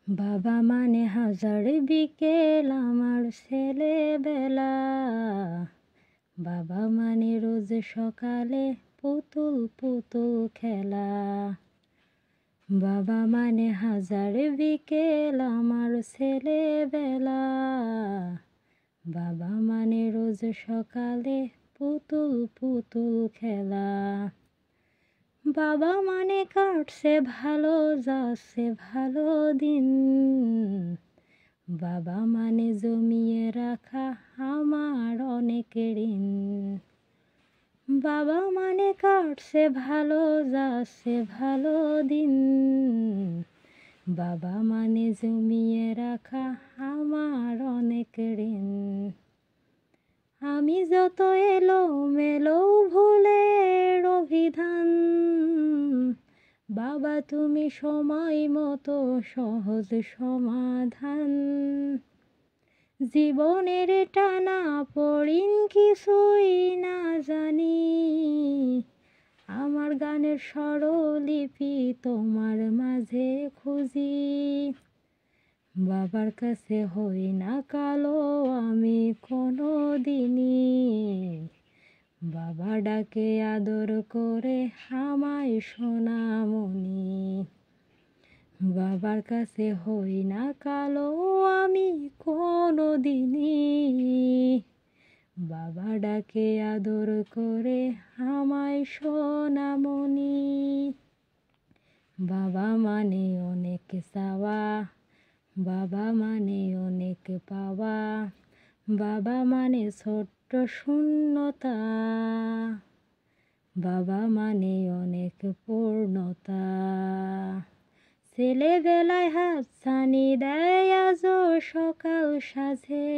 বাবা মানে হাজার বিকেল আমার ছেলেবেলা। বাবা মানে রোজ সকালে পুতুল পুতুল খেলা। বাবা মানে হাজার বিকেল আমার ছেলেবেলা। বাবা মানে রোজ সকালে পুতুল পুতুল খেলা। বাবা মানে কাটছে ভালো, যাচ্ছে ভালো দিন। বাবা মানে জমিয়ে রাখা আমার অনেক ঋণ। বাবা মানে কাটছে ভালো, যাচ্ছে ভালো দিন। বাবা মানে জমিয়ে রাখা আমার অনেক ঋণ। আমি যত এলোমেলো ভুলের অভিধান, বাবা তুমি সময় মতো সহজ সমাধান। জীবনের টানা পড়িন কিছুই না জানি, আমার গানের স্বরলিপি তোমার মাঝে খুঁজি। বাবার কাছে হই না কালো আমি কোনো দিনই, বাবা ডাকে আদর করে আমায় সোনামণি। বাবার কাছে হই না কালো আমি কোনো দিনই, বাবা ডাকে আদর করে আমায় সোনামণি। বাবা মানে অনেক চাওয়া, বাবা মানে অনেক পাওয়া। বাবা মানে ছোট্ট শূন্যতা, বাবা মানে অনেক পূর্ণতা। ছেলেবেলায় হাতছানি দেয় আজও সকাল সাজে,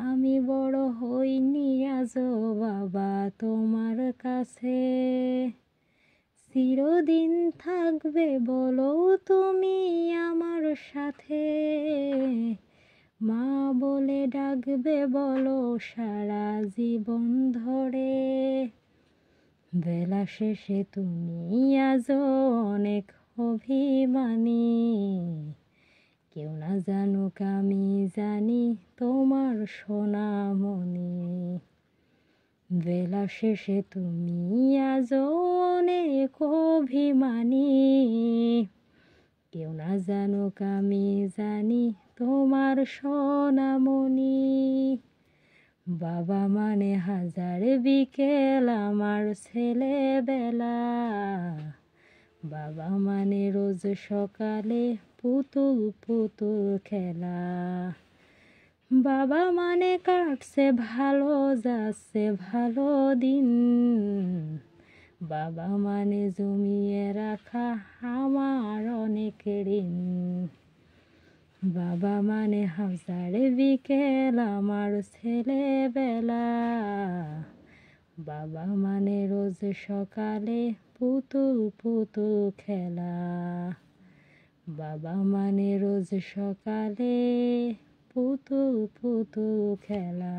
আমি বড় হইনি আজও বাবা তোমার কাছে। চিরদিন থাকবে বলো তুমি আমার সাথে, মা বলে ডাকবে বলো সারা জীবন ধরে। বেলা শেষে তুমি আজও অনেক অভিমানী, কেউ না জানুক আমি জানি তোমার সোনামণি। বেলা শেষে তুমি আজও অনেক অভিমানী, কেউ না জানুক আমি জানি তোমার সোনামণি। বাবা মানে হাজার বিকেল আমার ছেলেবেলা। বাবা মানে রোজ সকালে পুতুল পুতুল খেলা। বাবা মানে কাটছে ভালো, যাচ্ছে ভালো দিন। বাবা মানে জমিয়ে রাখা আমার অনেক ঋণ। বাবা মানে হাজার বিকেল আমার ছেলেবেলা। বাবা মানে রোজ সকালে পুতুল পুতুল খেলা। বাবা মানে রোজ সকালে পুতুল পুতুল খেলা।